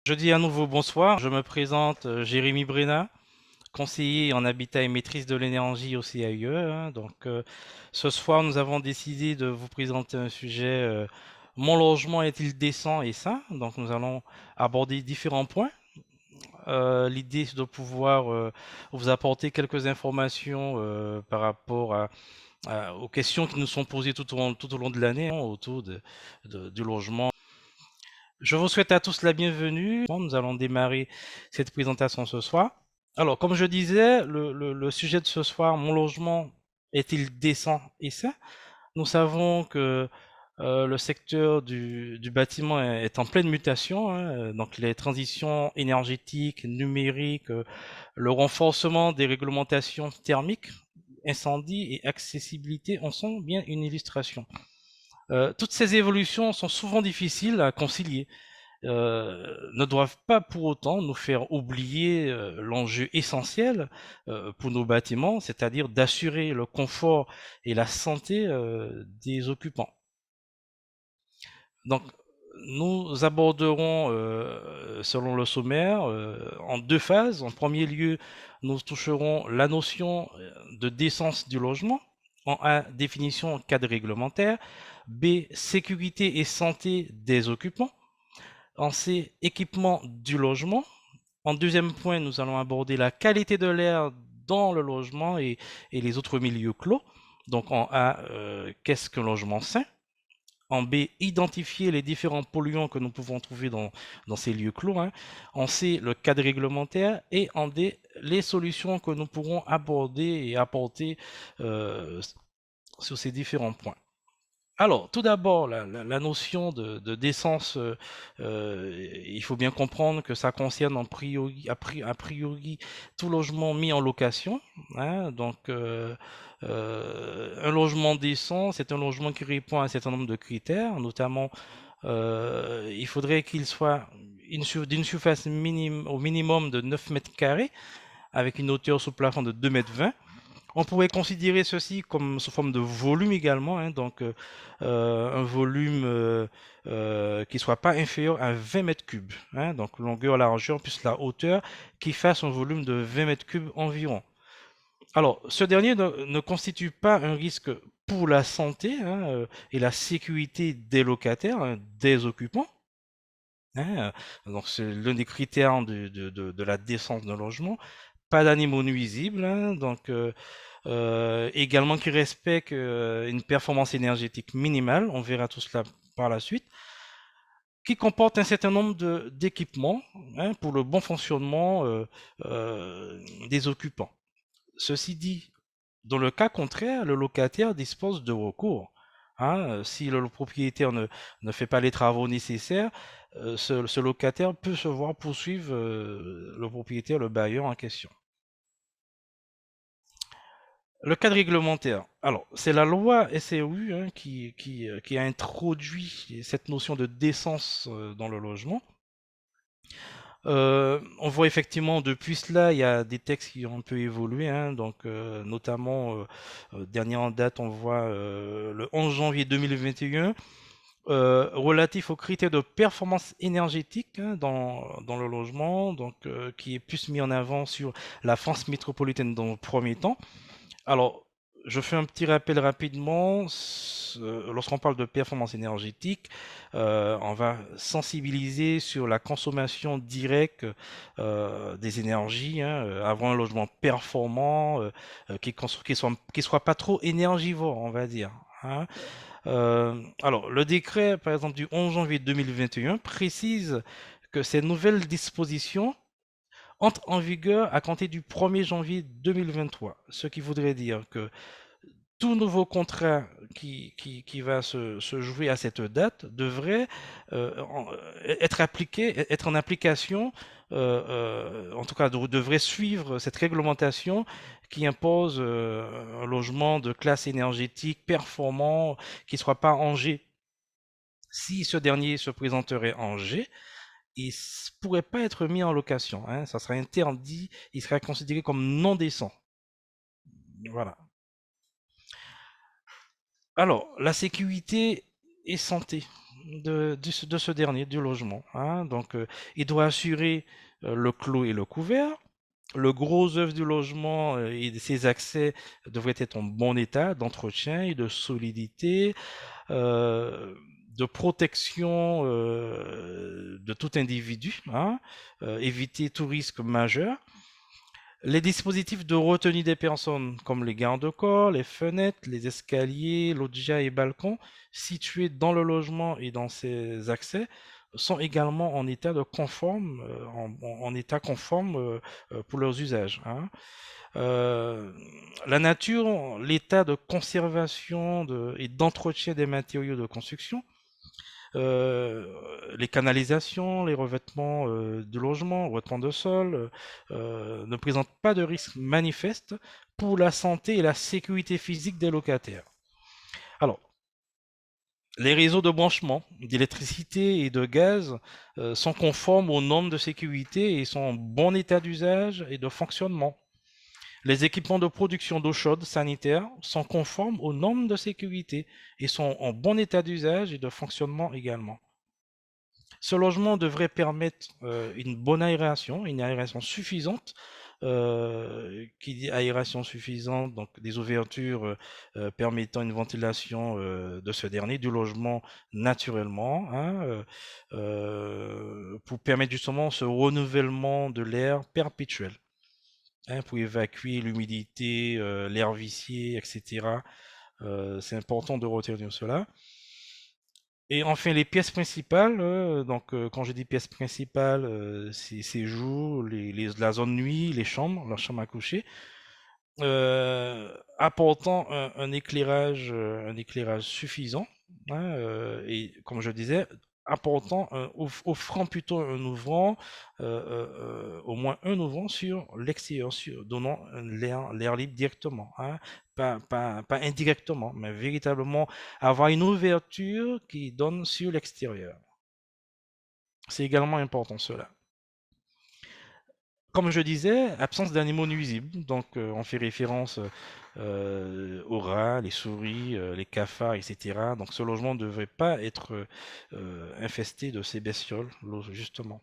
Je dis à nouveau bonsoir, je me présente Jérémy Brena, conseiller en habitat et maîtrise de l'énergie au CAUE, hein. Ce soir, nous avons décidé de vous présenter un sujet, mon logement est-il décent et sain? Donc nous allons aborder différents points. L'idée c'est de pouvoir vous apporter quelques informations par rapport aux questions qui nous sont posées tout au long de l'année, hein, autour du logement. Je vous souhaite à tous la bienvenue. Nous allons démarrer cette présentation ce soir. Alors, comme je disais, le sujet de ce soir, mon logement est-il décent et sain? Nous savons que le secteur du bâtiment est en pleine mutation, hein, donc les transitions énergétiques, numériques, le renforcement des réglementations thermiques, incendie et accessibilité en sont bien une illustration. Toutes ces évolutions sont souvent difficiles à concilier, ne doivent pas pour autant nous faire oublier l'enjeu essentiel pour nos bâtiments, c'est-à-dire d'assurer le confort et la santé des occupants. Donc, nous aborderons, selon le sommaire, en deux phases. En premier lieu, nous toucherons la notion de décence du logement. En A, définition cadre réglementaire. B, sécurité et santé des occupants. En C, équipement du logement. En deuxième point, nous allons aborder la qualité de l'air dans le logement et les autres milieux clos. Donc en A, qu'est-ce qu'un logement sain? En B, identifier les différents polluants que nous pouvons trouver dans ces lieux clos, hein. En C, le cadre réglementaire. Et en D, les solutions que nous pourrons aborder et apporter sur ces différents points. Alors, tout d'abord, la notion de décence, il faut bien comprendre que ça concerne a priori tout logement mis en location, hein. Un logement décent, c'est un logement qui répond à un certain nombre de critères, notamment, il faudrait qu'il soit d'une surface au minimum de 9 mètres carrés, avec une hauteur sous plafond de 2,20 m. On pourrait considérer ceci comme sous forme de volume également, hein, un volume qui ne soit pas inférieur à 20 mètres cubes, hein, donc longueur, largeur plus la hauteur, qui fasse un volume de 20 mètres cubes environ. Alors, ce dernier ne constitue pas un risque pour la santé, hein, et la sécurité des locataires, hein, des occupants, hein. Donc c'est l'un des critères de la décence d'un logement. Pas d'animaux nuisibles, hein, également qui respecte une performance énergétique minimale, on verra tout cela par la suite, qui comporte un certain nombre d'équipements, hein, pour le bon fonctionnement des occupants. Ceci dit, dans le cas contraire, le locataire dispose de recours, hein. Si le propriétaire ne fait pas les travaux nécessaires, ce locataire peut se voir poursuivre le propriétaire, le bailleur en question. Le cadre réglementaire. Alors, c'est la loi SRU, hein, qui a introduit cette notion de décence dans le logement. On voit effectivement depuis cela, il y a des textes qui ont un peu évolué, hein, notamment, dernier en date, on voit le 11 janvier 2021, relatif aux critères de performance énergétique, hein, dans le logement, qui est plus mis en avant sur la France métropolitaine dans le premier temps. Alors, je fais un petit rappel rapidement. Lorsqu'on parle de performance énergétique, on va sensibiliser sur la consommation directe des énergies, hein, avoir un logement performant, qui soit pas trop énergivore, on va dire, hein. Alors, le décret, par exemple, du 11 janvier 2021 précise que ces nouvelles dispositions entre en vigueur à compter du 1er janvier 2023, ce qui voudrait dire que tout nouveau contrat qui va se jouer à cette date devrait être en application, en tout cas devrait suivre cette réglementation qui impose un logement de classe énergétique performant qui ne soit pas en G. Si ce dernier se présenterait en G, il ne pourrait pas être mis en location, hein, ça serait interdit, il serait considéré comme non décent. Voilà. Alors, la sécurité et santé. de ce dernier, du logement, hein. Donc, il doit assurer le clos et le couvert. Le gros œuvre du logement et de ses accès devraient être en bon état d'entretien et de solidité, de protection de tout individu, hein, éviter tout risque majeur. Les dispositifs de retenue des personnes, comme les garde-corps, les fenêtres, les escaliers, loggias et balcons, situés dans le logement et dans ses accès, sont également en état de conforme, en état conforme pour leurs usages, hein. Euh, la nature, l'état de conservation et d'entretien des matériaux de construction, euh, les canalisations, les revêtements de logement, revêtements de sol, ne présentent pas de risque manifeste pour la santé et la sécurité physique des locataires. Alors, les réseaux de branchement d'électricité et de gaz sont conformes aux normes de sécurité et sont en bon état d'usage et de fonctionnement. Les équipements de production d'eau chaude sanitaire sont conformes aux normes de sécurité et sont en bon état d'usage et de fonctionnement également. Ce logement devrait permettre une bonne aération, une aération suffisante. Qui dit aération suffisante, donc des ouvertures permettant une ventilation de ce dernier, du logement naturellement, hein, pour permettre justement ce renouvellement de l'air perpétuel, hein, pour évacuer l'humidité, l'air vicié, etc. C'est important de retenir cela. Et enfin, les pièces principales, donc quand je dis pièces principales, c'est séjours, la zone nuit, les chambres, la chambre à coucher, apportant un éclairage suffisant, hein, et comme je disais, offrant plutôt un ouvrant, au moins un ouvrant sur l'extérieur, donnant l'air libre directement, hein, pas indirectement, mais véritablement avoir une ouverture qui donne sur l'extérieur. C'est également important cela. Comme je disais, absence d'animaux nuisibles. Donc, on fait référence aux rats, les souris, les cafards, etc. Donc, ce logement ne devrait pas être infesté de ces bestioles, justement.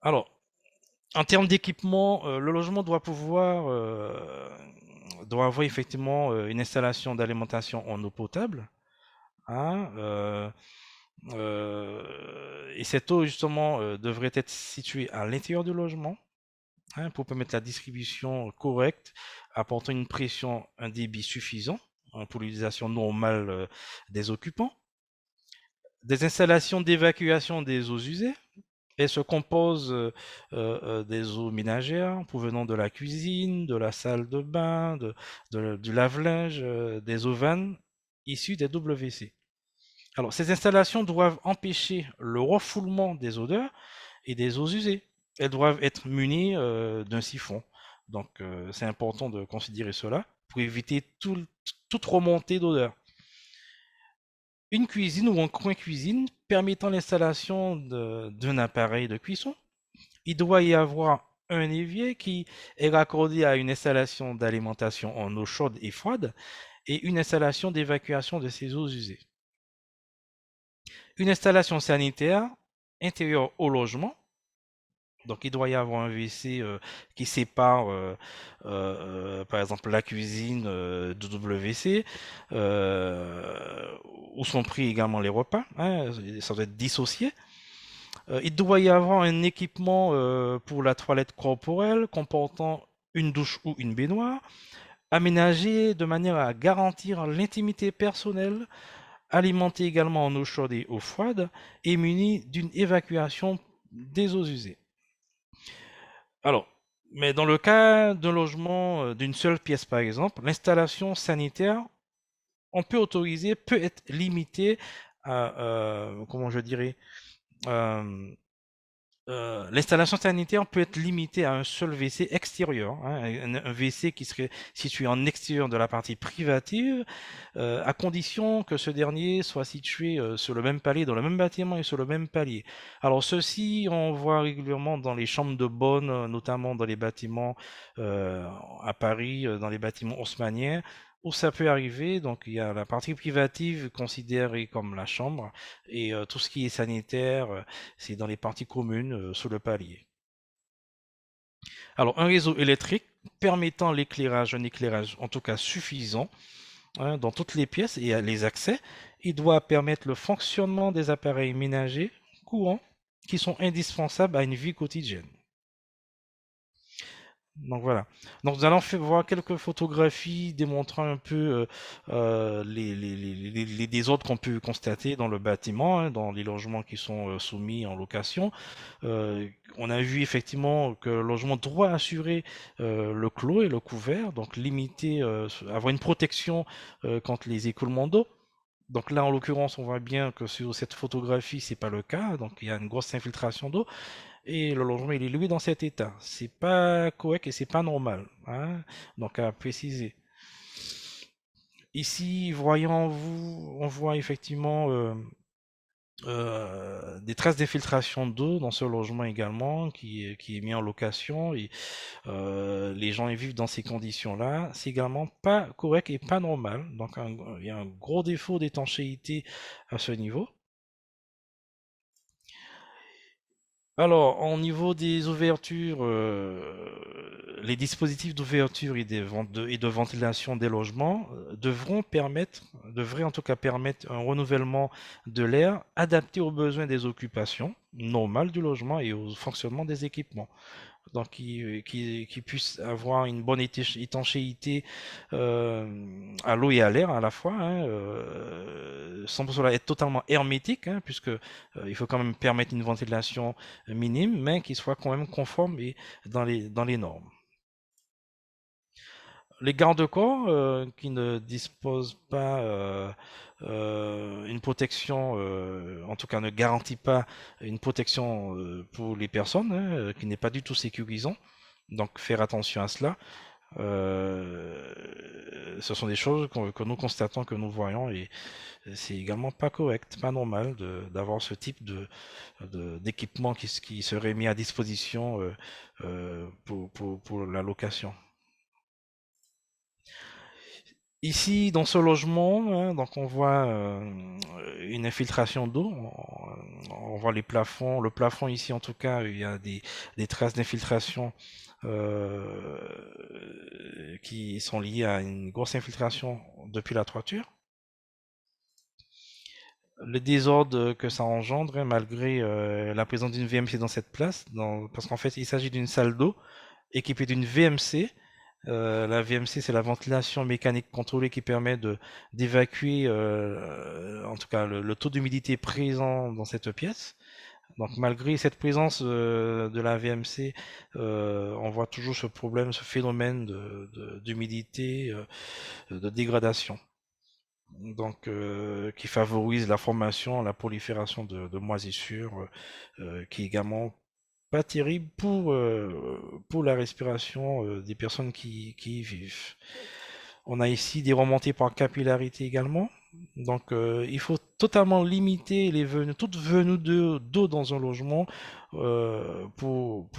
Alors, en termes d'équipement, le logement doit avoir effectivement une installation d'alimentation en eau potable, hein, et cette eau, justement, devrait être située à l'intérieur du logement, hein, pour permettre la distribution correcte, apportant une pression, un débit suffisant, hein, pour l'utilisation normale des occupants. Des installations d'évacuation des eaux usées. Elles se composent des eaux ménagères provenant de la cuisine, de la salle de bain, du lave-linge, des eaux vannes issues des WC. Alors, ces installations doivent empêcher le refoulement des odeurs et des eaux usées. Elles doivent être munies d'un siphon. Donc, c'est important de considérer cela pour éviter toute remontée d'odeur. Une cuisine ou un coin cuisine permettant l'installation d'un appareil de cuisson. Il doit y avoir un évier qui est raccordé à une installation d'alimentation en eau chaude et froide et une installation d'évacuation de ces eaux usées. Une installation sanitaire intérieure au logement. Donc, il doit y avoir un WC qui sépare, par exemple, la cuisine du WC, où sont pris également les repas, hein, ça doit être dissocié. Il doit y avoir un équipement pour la toilette corporelle comportant une douche ou une baignoire, aménagé de manière à garantir l'intimité personnelle, alimenté également en eau chaude et eau froide, et muni d'une évacuation des eaux usées. Alors, mais dans le cas d'un logement d'une seule pièce, par exemple, l'installation sanitaire, on peut autoriser, peut être limitée à, comment je dirais, euh, l'installation sanitaire peut être limitée à un seul WC extérieur, hein, un WC qui serait situé en extérieur de la partie privative, à condition que ce dernier soit situé sur le même palier, dans le même bâtiment et sur le même palier. Alors ceci, on voit régulièrement dans les chambres de bonne, notamment dans les bâtiments à Paris, dans les bâtiments haussmanniens. où ça peut arriver. Donc, il y a la partie privative considérée comme la chambre et tout ce qui est sanitaire, c'est dans les parties communes sous le palier. Alors, un réseau électrique permettant l'éclairage, un éclairage en tout cas suffisant dans toutes les pièces et les accès, il doit permettre le fonctionnement des appareils ménagers courants qui sont indispensables à une vie quotidienne. Donc voilà. Donc nous allons voir quelques photographies démontrant un peu les désordres qu'on peut constater dans le bâtiment, hein, dans les logements qui sont soumis en location. Euh, on a vu effectivement que le logement doit assurer le clos et le couvert, donc limiter, avoir une protection contre les écoulements d'eau. Donc là, en l'occurrence, on voit bien que sur cette photographie, c'est pas le cas. Donc il y a une grosse infiltration d'eau et le logement il est loué dans cet état. C'est pas correct et c'est pas normal, hein. Donc à préciser. Ici, voyons-vous, on voit effectivement des traces d'infiltration d'eau dans ce logement également qui est mis en location et les gens y vivent dans ces conditions-là. C'est également pas correct et pas normal. Donc il y a un gros défaut d'étanchéité à ce niveau. Alors, au niveau des ouvertures, les dispositifs d'ouverture et de ventilation des logements devraient en tout cas permettre un renouvellement de l'air adapté aux besoins des occupations normales du logement et au fonctionnement des équipements. Donc, qui puisse avoir une bonne étanchéité à l'eau et à l'air à la fois, hein, sans pour cela être totalement hermétique, hein, puisque il faut quand même permettre une ventilation minime, mais qui soit quand même conforme et dans les normes. Les garde-corps qui ne disposent pas une protection, en tout cas ne garantit pas une protection pour les personnes, hein, qui n'est pas du tout sécurisant. Donc faire attention à cela. Ce sont des choses que nous constatons, que nous voyons, et c'est également pas correct, pas normal d'avoir ce type d'équipement qui serait mis à disposition pour la location. Ici, dans ce logement, hein, donc on voit une infiltration d'eau. On voit les plafonds. Le plafond ici, en tout cas, il y a des traces d'infiltration qui sont liées à une grosse infiltration depuis la toiture. Le désordre que ça engendre, hein, malgré la présence d'une VMC dans cette place, parce qu'en fait, il s'agit d'une salle d'eau équipée d'une VMC. La VMC, c'est la ventilation mécanique contrôlée qui permet d'évacuer, en tout cas, le taux d'humidité présent dans cette pièce. Donc, malgré cette présence de la VMC, on voit toujours ce problème, ce phénomène d'humidité, de dégradation. Donc, qui favorise la formation, la prolifération de moisissures, qui est également pas terrible pour la respiration des personnes qui y vivent. On a ici des remontées par capillarité également. Donc, il faut totalement limiter toute venue d'eau dans un logement pour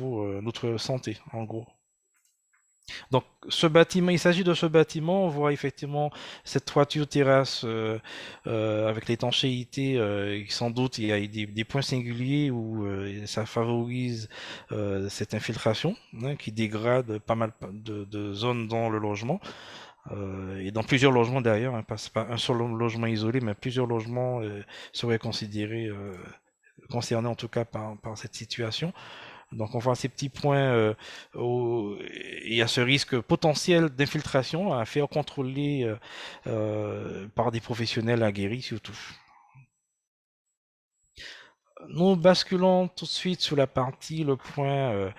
notre santé, en gros. Donc, ce bâtiment, il s'agit de ce bâtiment. On voit effectivement cette toiture terrasse avec l'étanchéité. Sans doute, il y a des points singuliers où ça favorise cette infiltration, hein, qui dégrade pas mal de zones dans le logement. Et dans plusieurs logements d'ailleurs, hein, pas un seul logement isolé, mais plusieurs logements seraient considérés, concernés en tout cas par cette situation. Donc on voit ces petits points, il y a ce risque potentiel d'infiltration à faire contrôler par des professionnels aguerris surtout. Nous basculons tout de suite sur la partie, le point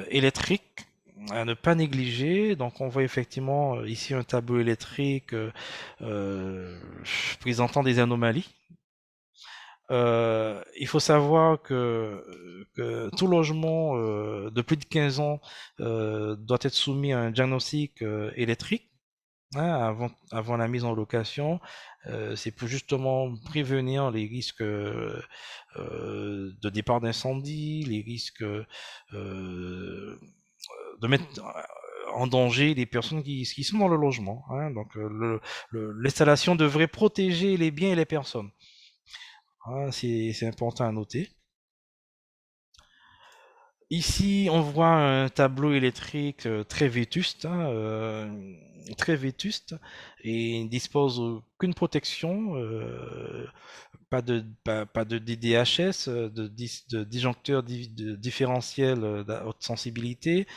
électrique à ne pas négliger. Donc on voit effectivement ici un tableau électrique présentant des anomalies. Il faut savoir que tout logement de plus de 15 ans doit être soumis à un diagnostic électrique, hein, avant la mise en location. C'est pour justement prévenir les risques de départ d'incendie, les risques de mettre en danger les personnes qui sont dans le logement, hein. Donc l'installation devrait protéger les biens et les personnes. Ah, c'est important à noter. Ici, on voit un tableau électrique très vétuste, hein, très vétuste, et il dispose aucune protection, pas de DDHS, de disjoncteur de différentiel à haute sensibilité.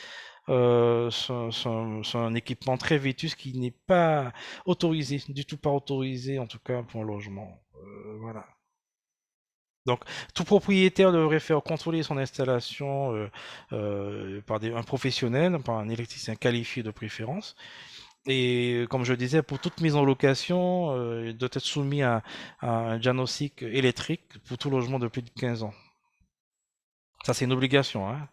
C'est un équipement très vétuste qui n'est pas autorisé, du tout pas autorisé, en tout cas pour un logement. Voilà. Donc, tout propriétaire devrait faire contrôler son installation par un professionnel, par un électricien qualifié de préférence. Et comme je disais, pour toute mise en location, il doit être soumis à un diagnostic électrique pour tout logement de plus de 15 ans. Ça, c'est une obligation, hein.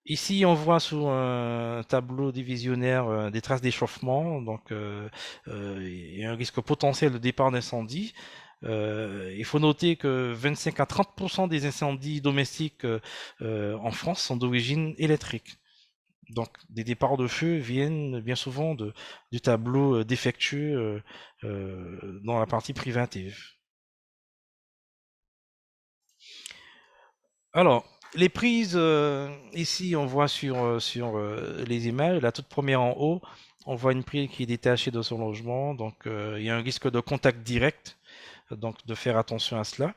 Ici, on voit sur un tableau divisionnaire des traces d'échauffement, donc il y a un risque potentiel de départ d'incendie. Il faut noter que 25 à 30% des incendies domestiques en France sont d'origine électrique. Donc, des départs de feu viennent bien souvent du tableau défectueux dans la partie privative. Alors, les prises, ici, on voit sur les images, la toute première en haut, on voit une prise qui est détachée de son logement. Donc, il y a un risque de contact direct, donc de faire attention à cela.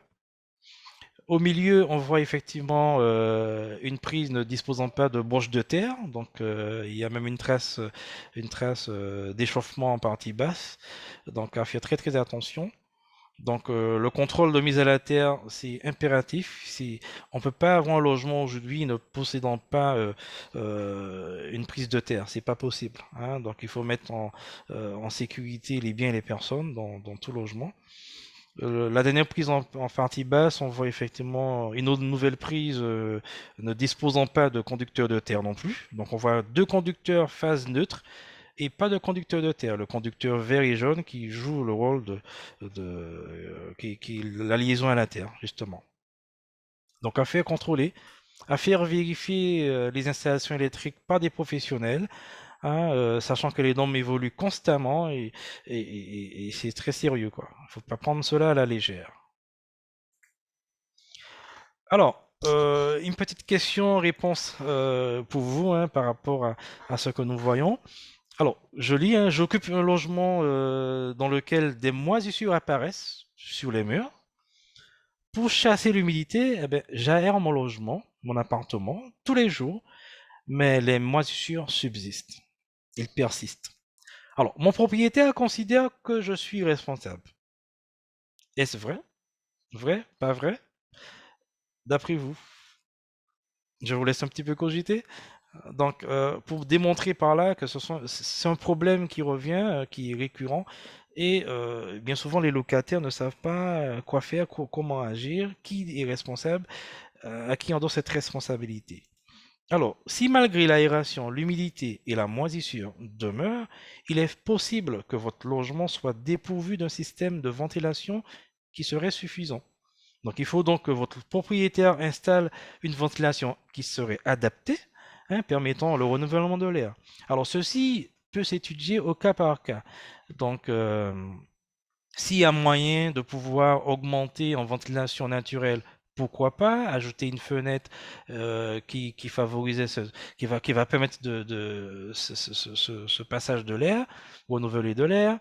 Au milieu, on voit effectivement une prise ne disposant pas de broche de terre, donc il y a même une trace d'échauffement en partie basse, donc à faire très très attention. Donc le contrôle de mise à la terre, c'est impératif. On ne peut pas avoir un logement aujourd'hui ne possédant pas une prise de terre, c'est pas possible, hein. Donc il faut mettre en sécurité les biens et les personnes dans tout logement. La dernière prise en partie basse, on voit effectivement une autre nouvelle prise ne disposant pas de conducteur de terre non plus. Donc on voit deux conducteurs phase neutre et pas de conducteur de terre. Le conducteur vert et jaune qui joue le rôle qui est la liaison à la terre, justement. Donc à faire contrôler, à faire vérifier les installations électriques par des professionnels, hein, sachant que les normes évoluent constamment et c'est très sérieux, quoi. Il ne faut pas prendre cela à la légère. Alors, une petite question-réponse pour vous, hein, par rapport à ce que nous voyons. Alors, je lis, hein, j'occupe un logement dans lequel des moisissures apparaissent sur les murs. Pour chasser l'humidité, eh ben, j'aère mon logement, mon appartement, tous les jours, mais les moisissures subsistent. Ils persistent. Alors, mon propriétaire considère que je suis responsable. Est-ce vrai? Vrai? Pas vrai? D'après vous? Je vous laisse un petit peu cogiter. Donc, pour démontrer par là que c'est un problème qui revient, qui est récurrent, et bien souvent les locataires ne savent pas quoi faire, comment agir, qui est responsable, à qui on doit cette responsabilité. Alors, si malgré l'aération, l'humidité et la moisissure demeurent, il est possible que votre logement soit dépourvu d'un système de ventilation qui serait suffisant. Donc, il faut donc que votre propriétaire installe une ventilation qui serait adaptée, hein, permettant le renouvellement de l'air. Alors, ceci peut s'étudier au cas par cas. Donc, s'il y a moyen de pouvoir augmenter en ventilation naturelle, pourquoi pas ajouter une fenêtre qui favorisait qui va permettre ce passage de l'air, renouveler de l'air,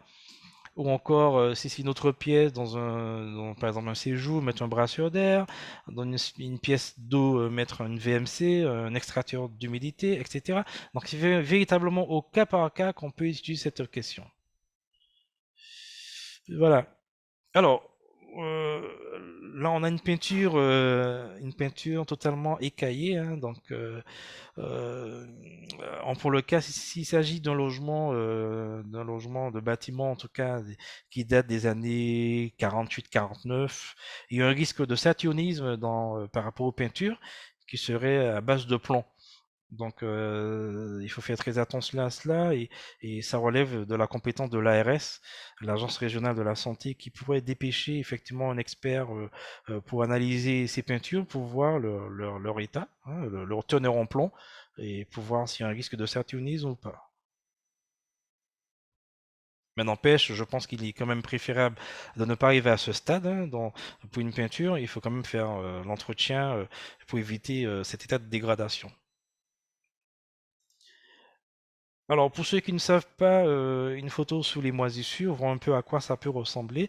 ou encore si c'est une autre pièce par exemple un séjour, mettre un brasseur d'air, dans une pièce d'eau, mettre une VMC, un extracteur d'humidité, etc. Donc c'est véritablement au cas par cas qu'on peut étudier cette question. Voilà. Alors, euh, là, on a une peinture totalement écaillée, hein, donc euh, pour le cas, s'il s'agit d'un logement de bâtiment, en tout cas, qui date des années 48-49, il y a un risque de saturnisme par rapport aux peintures qui serait à base de plomb. Donc, il faut faire très attention à cela et ça relève de la compétence de l'ARS, l'Agence régionale de la santé, qui pourrait dépêcher effectivement un expert pour analyser ces peintures, pour voir leur état, hein, leur teneur en plomb, et pour voir s'il y a un risque de saturnisme ou pas. Mais n'empêche, je pense qu'il est quand même préférable de ne pas arriver à ce stade, hein. Pour une peinture, il faut quand même faire l'entretien pour éviter cet état de dégradation. Alors, pour ceux qui ne savent pas, une photo sous les moisissures voit un peu à quoi ça peut ressembler.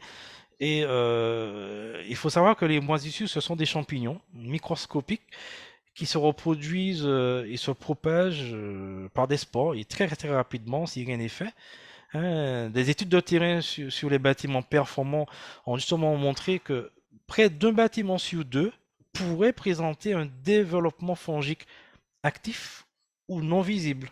Et il faut savoir que les moisissures, ce sont des champignons microscopiques qui se reproduisent et se propagent par des spores et très très rapidement si rien n'est fait. Hein. Des études de terrain sur les bâtiments performants ont justement montré que près d'un bâtiment sur deux pourrait présenter un développement fongique actif ou non visible.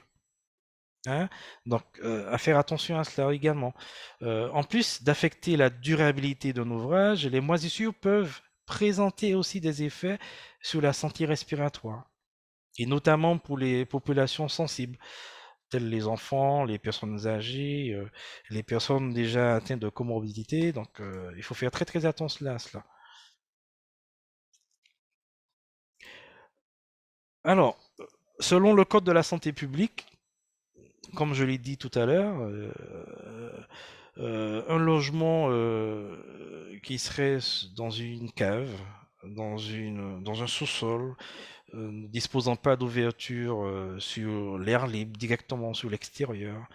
Hein. Donc, à faire attention à cela également. En plus d'affecter la durabilité d'un ouvrage, les moisissures peuvent présenter aussi des effets sur la santé respiratoire, et notamment pour les populations sensibles, telles les enfants, les personnes âgées, les personnes déjà atteintes de comorbidité. Donc, il faut faire très très attention à cela. Alors, selon le Code de la santé publique, comme je l'ai dit tout à l'heure, un logement qui serait dans une cave, dans un sous-sol, ne disposant pas d'ouverture sur l'air libre, directement sur l'extérieur,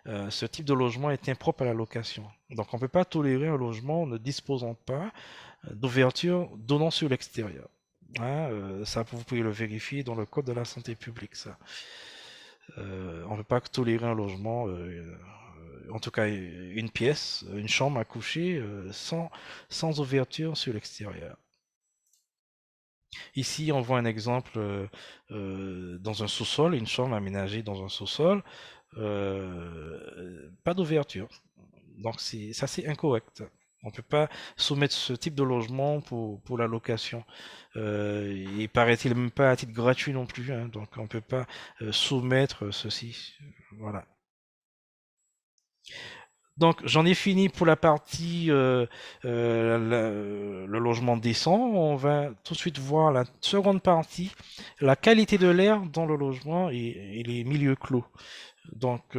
ce type de logement est impropre à la location. Donc on ne peut pas tolérer un logement ne disposant pas d'ouverture donnant sur l'extérieur. Hein, ça, vous pouvez le vérifier dans le Code de la santé publique, ça. On ne peut pas tolérer un logement, en tout cas une pièce, une chambre à coucher, sans ouverture sur l'extérieur. Ici, on voit un exemple dans un sous-sol, une chambre aménagée dans un sous-sol, pas d'ouverture. Donc ça c'est incorrect. On ne peut pas soumettre ce type de logement pour la location. Et paraît-il même pas à titre gratuit non plus, hein. Donc on ne peut pas soumettre ceci. Voilà. Donc j'en ai fini pour la partie le logement décent. On va tout de suite voir la seconde partie, la qualité de l'air dans le logement et les milieux clos. Donc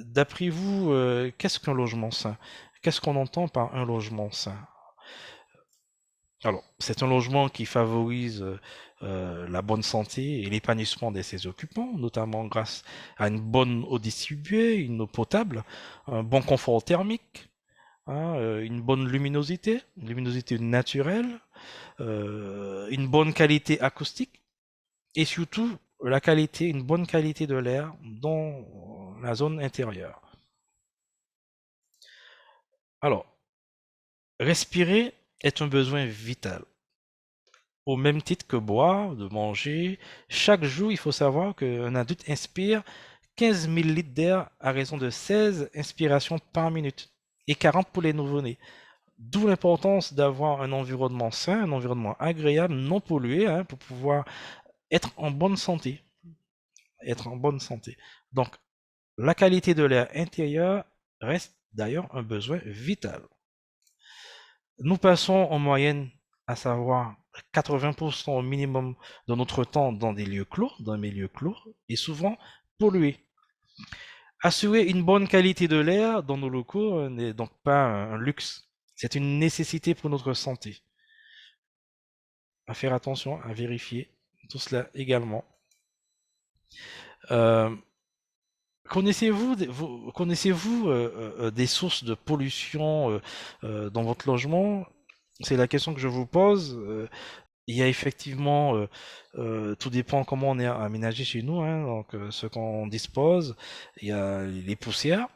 d'après vous, qu'est-ce qu'un logement sain? Qu'est-ce qu'on entend par un logement sain? Alors, c'est un logement qui favorise la bonne santé et l'épanouissement de ses occupants, notamment grâce à une bonne eau distribuée, une eau potable, un bon confort thermique, hein, une luminosité naturelle, une bonne qualité acoustique et surtout une bonne qualité de l'air dans la zone intérieure. Alors, respirer est un besoin vital. Au même titre que boire, de manger, chaque jour, il faut savoir qu'un adulte inspire 15 000 litres d'air à raison de 16 inspirations par minute et 40 pour les nouveau-nés. D'où l'importance d'avoir un environnement sain, un environnement agréable, non pollué, hein, pour pouvoir être en bonne santé. Être en bonne santé. Donc, la qualité de l'air intérieur reste d'ailleurs un besoin vital. Nous passons en moyenne, à savoir 80% au minimum de notre temps dans des lieux clos, dans des milieux clos, et souvent pollués. Assurer une bonne qualité de l'air dans nos locaux n'est donc pas un luxe, c'est une nécessité pour notre santé. À faire attention, à vérifier tout cela également. Euh, connaissez-vous des sources de pollution dans votre logement? C'est la question que je vous pose. Il y a effectivement, tout dépend comment on est aménagé chez nous, hein, donc ce qu'on dispose. Il y a les poussières.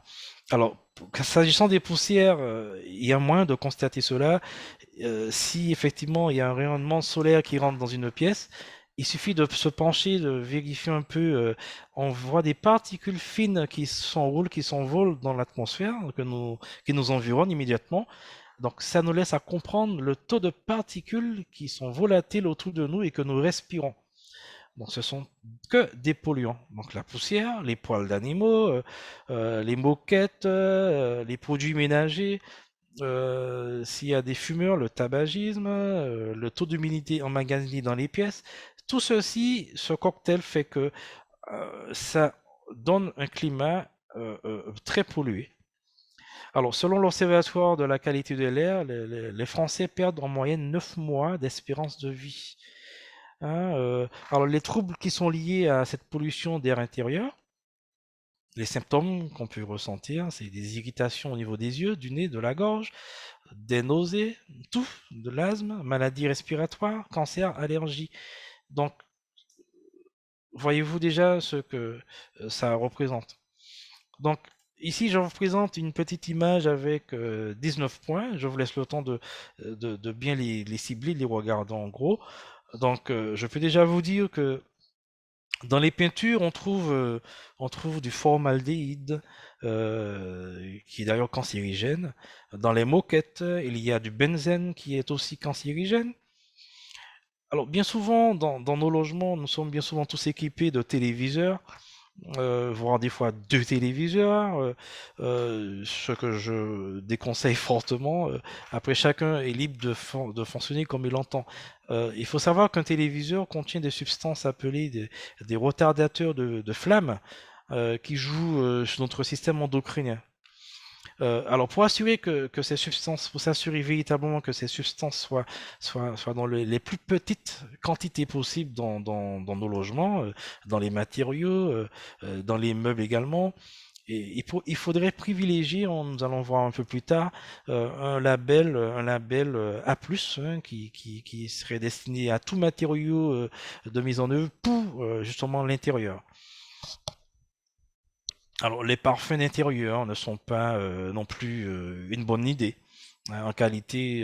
Alors, s'agissant des poussières, il y a moyen de constater cela. Si effectivement il y a un rayonnement solaire qui rentre dans une pièce, il suffit de se pencher, de vérifier un peu. On voit des particules fines qui s'envolent dans l'atmosphère, qui nous environnent immédiatement. Donc ça nous laisse à comprendre le taux de particules qui sont volatiles autour de nous et que nous respirons. Donc ce sont que des polluants. Donc la poussière, les poils d'animaux, les moquettes, les produits ménagers, s'il y a des fumeurs, le tabagisme, le taux d'humidité emmagasiné dans les pièces, tout ceci, ce cocktail fait que ça donne un climat très pollué. Alors, selon l'Observatoire de la qualité de l'air, les Français perdent en moyenne 9 mois d'espérance de vie. Hein, alors, les troubles qui sont liés à cette pollution d'air intérieur, les symptômes qu'on peut ressentir, c'est des irritations au niveau des yeux, du nez, de la gorge, des nausées, tout, de l'asthme, maladies respiratoires, cancer, allergies. Donc, voyez-vous déjà ce que ça représente. Donc, ici, je vous présente une petite image avec 19 points. Je vous laisse le temps de bien les cibler, de les regarder en gros. Donc, je peux déjà vous dire que dans les peintures, on trouve du formaldéhyde, qui est d'ailleurs cancérigène. Dans les moquettes, il y a du benzène qui est aussi cancérigène. Alors, bien souvent, dans nos logements, nous sommes bien souvent tous équipés de téléviseurs, voire des fois 2 téléviseurs, ce que je déconseille fortement. Après, chacun est libre de fonctionner comme il l'entend. Il faut savoir qu'un téléviseur contient des substances appelées des retardateurs de flamme, qui jouent sur notre système endocrinien. Alors, pour s'assurer véritablement que ces substances soient dans les plus petites quantités possibles dans nos logements, dans les matériaux, dans les meubles également, et il faudrait privilégier, nous allons voir un peu plus tard, un label A+, hein, qui serait destiné à tout matériau de mise en œuvre pour justement l'intérieur. Alors, les parfums d'intérieur ne sont pas non plus une bonne idée. Hein, en qualité,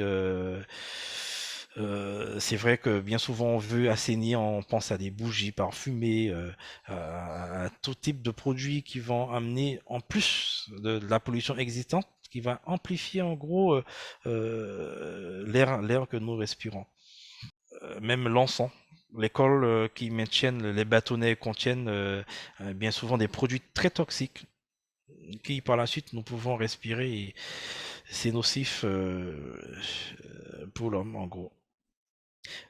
c'est vrai que bien souvent on veut assainir, on pense à des bougies parfumées, à tout type de produits qui vont amener, en plus de la pollution existante, qui va amplifier en gros l'air que nous respirons. Même l'encens. Les cols qui maintiennent les bâtonnets contiennent bien souvent des produits très toxiques qui par la suite nous pouvons respirer et c'est nocif pour l'homme en gros.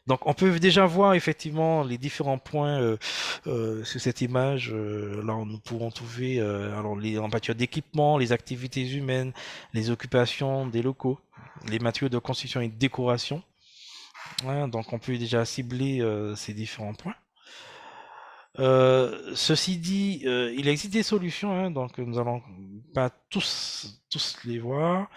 Donc on peut déjà voir effectivement les différents points sur cette image. Là nous pourrons trouver alors en matière d'équipement, les activités humaines, les occupations des locaux, les matériaux de construction et de décoration. Hein, donc on peut déjà cibler ces différents points. Ceci dit, il existe des solutions, hein, donc nous allons pas tous les voir.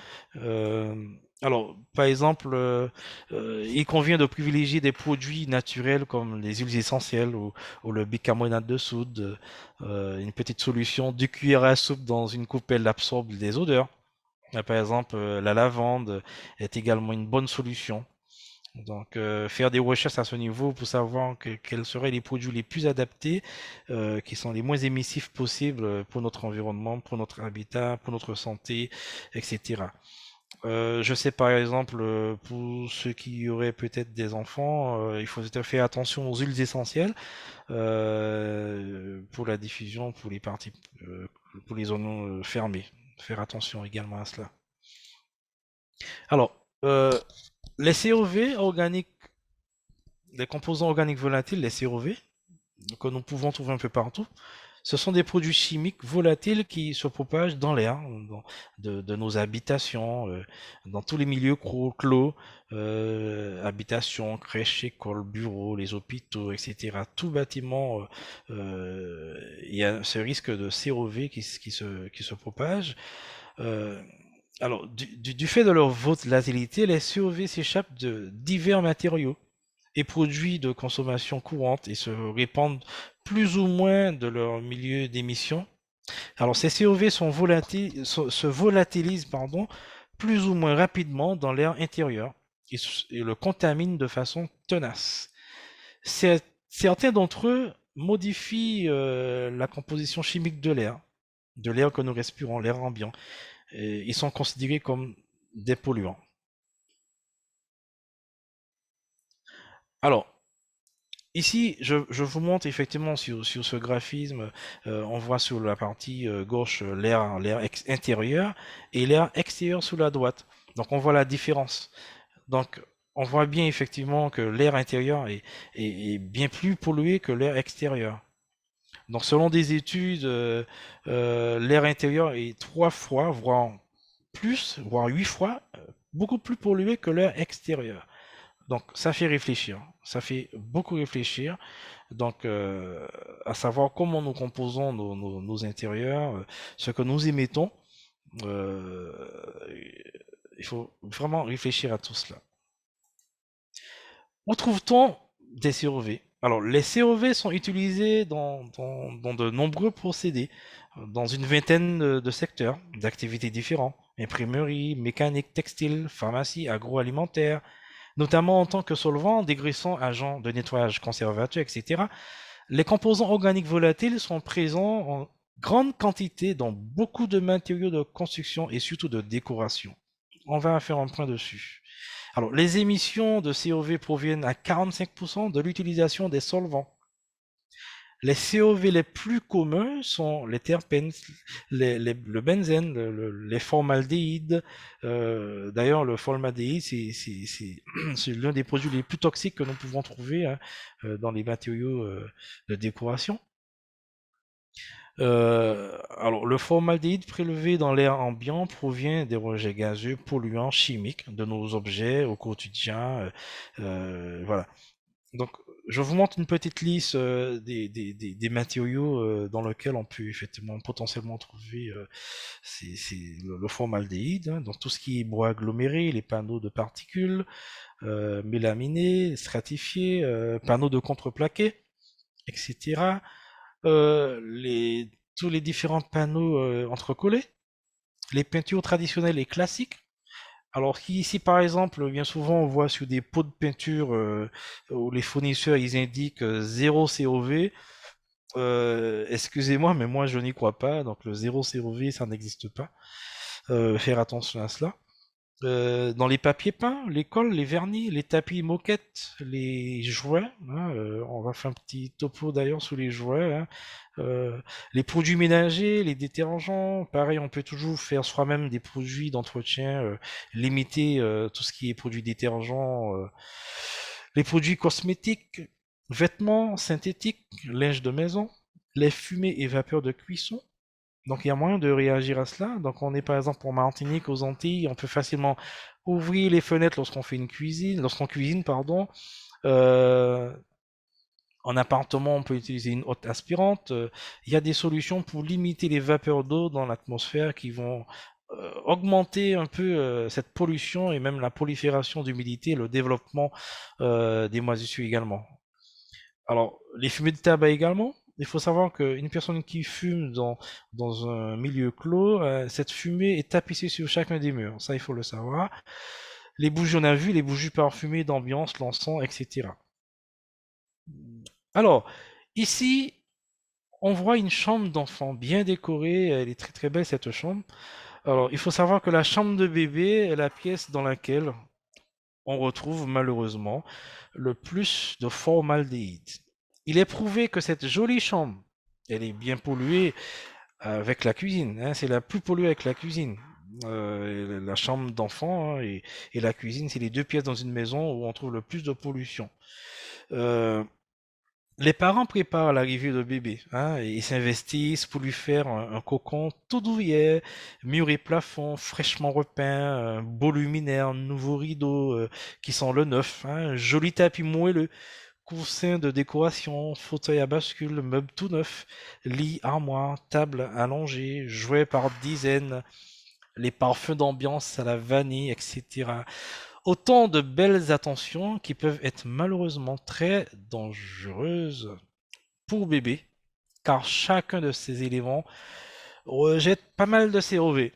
Alors, par exemple, il convient de privilégier des produits naturels comme les huiles essentielles ou le bicarbonate de soude. Une petite solution, 2 cuillères à soupe dans une coupelle absorbe des odeurs. Par exemple, la lavande est également une bonne solution. Donc, faire des recherches à ce niveau pour savoir quels seraient les produits les plus adaptés, qui sont les moins émissifs possibles pour notre environnement, pour notre habitat, pour notre santé, etc. Je sais par exemple, pour ceux qui auraient peut-être des enfants, il faut faire attention aux huiles essentielles pour la diffusion, pour les parties, pour les zones fermées. Faire attention également à cela. Alors, les COV organiques, les composants organiques volatiles, les COV, que nous pouvons trouver un peu partout, ce sont des produits chimiques volatiles qui se propagent dans l'air, de nos habitations, dans tous les milieux clos, habitations, crèches, écoles, bureaux, les hôpitaux, etc. Tout bâtiment, il y a ce risque de COV qui se propage. Alors, du fait de leur volatilité, les COV s'échappent de divers matériaux et produits de consommation courante et se répandent plus ou moins de leur milieu d'émission. Alors, ces COV se volatilisent plus ou moins rapidement dans l'air intérieur et le contaminent de façon tenace. Certains d'entre eux modifient la composition chimique de l'air que nous respirons, l'air ambiant. Ils sont considérés comme des polluants. Alors, ici, je vous montre effectivement sur ce graphisme, on voit sur la partie gauche l'air intérieur et l'air extérieur sous la droite. Donc on voit la différence. Donc on voit bien effectivement que l'air intérieur est bien plus pollué que l'air extérieur. Donc selon des études, l'air intérieur est 3 fois, voire plus, voire 8 fois, beaucoup plus pollué que l'air extérieur. Donc ça fait réfléchir, ça fait beaucoup réfléchir. Donc à savoir comment nous composons nos intérieurs, ce que nous émettons. euh, il faut vraiment réfléchir à tout cela. Où trouve-t-on des COV? Alors, les COV sont utilisés dans de nombreux procédés, dans une vingtaine de secteurs d'activités différents. Imprimerie, mécanique, textile, pharmacie, agroalimentaire, notamment en tant que solvant, dégraissant, agent de nettoyage, conservateur, etc. Les composants organiques volatiles sont présents en grande quantité dans beaucoup de matériaux de construction et surtout de décoration. On va faire un point dessus. Alors, les émissions de COV proviennent à 45% de l'utilisation des solvants. Les COV les plus communs sont les terpènes, le benzène, les formaldéhydes. D'ailleurs, le formaldéhyde, c'est l'un des produits les plus toxiques que nous pouvons trouver, hein, dans les matériaux de décoration. Alors, le formaldéhyde prélevé dans l'air ambiant provient des rejets gazeux polluants chimiques de nos objets au quotidien. Voilà. Donc, je vous montre une petite liste des matériaux dans lesquels on peut effectivement potentiellement trouver le formaldéhyde. Hein, donc, tout ce qui est bois aggloméré, les panneaux de particules, mélaminés, stratifiés, panneaux de contreplaqué, etc. Tous les différents panneaux entrecollés, les peintures traditionnelles et classiques. Alors ici, par exemple, bien souvent, on voit sur des pots de peinture où les fournisseurs ils indiquent 0 COV. Excusez-moi, mais moi je n'y crois pas. Donc le 0 COV, ça n'existe pas. Faire attention à cela. Dans les papiers peints, les cols, les vernis, les tapis moquettes, les jouets, hein, on va faire un petit topo d'ailleurs sur les jouets, hein, les produits ménagers, les détergents, pareil, on peut toujours faire soi-même des produits d'entretien, limiter tout ce qui est produits détergents, les produits cosmétiques, vêtements synthétiques, linge de maison, les fumées et vapeurs de cuisson. Donc il y a moyen de réagir à cela. Donc on est par exemple en Martinique, aux Antilles, on peut facilement ouvrir les fenêtres lorsqu'on fait une cuisine, lorsqu'on cuisine, pardon. Euh, En appartement, on peut utiliser une hotte aspirante. Il y a des solutions pour limiter les vapeurs d'eau dans l'atmosphère qui vont augmenter un peu cette pollution et même la prolifération d'humidité et le développement des moisissures également. Alors, les fumées de tabac également. Il faut savoir qu'une personne qui fume dans un milieu clos, cette fumée est tapissée sur chacun des murs. Ça, il faut le savoir. Les bougies, on a vu, les bougies parfumées d'ambiance, l'encens, etc. Alors, ici, on voit une chambre d'enfant bien décorée. Elle est très très belle, cette chambre. Alors, il faut savoir que la chambre de bébé est la pièce dans laquelle on retrouve malheureusement le plus de formaldéhyde. Il est prouvé que cette jolie chambre, elle est bien polluée avec la cuisine, hein, c'est la plus polluée avec la cuisine. La chambre d'enfant, hein, et la cuisine, c'est les deux pièces dans une maison où on trouve le plus de pollution. Euh, les parents préparent l'arrivée de bébé, hein, et ils s'investissent pour lui faire un cocon tout douillet, mur et plafond fraîchement repeint, un beau luminaire, nouveaux rideaux qui sont le neuf, hein, un joli tapis moelleux, coussin de décoration, fauteuil à bascule, meubles tout neufs, lit, armoire, table allongée, jouets par dizaines, les parfums d'ambiance à la vanille, etc. Autant de belles attentions qui peuvent être malheureusement très dangereuses pour bébé, car chacun de ces éléments rejette pas mal de COV.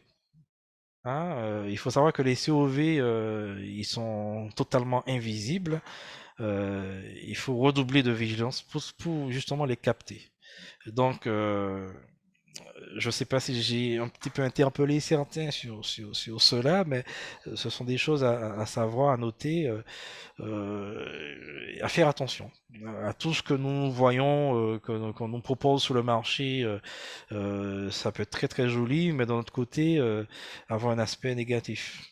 Hein, il faut savoir que les COV, ils sont totalement invisibles. Il faut redoubler de vigilance pour justement les capter. Donc, je ne sais pas si j'ai un petit peu interpellé certains sur cela, mais ce sont des choses à savoir, à noter, à faire attention à tout ce que nous voyons, qu'on nous propose sur le marché. Ça peut être très très joli, mais d'un autre côté, avoir un aspect négatif.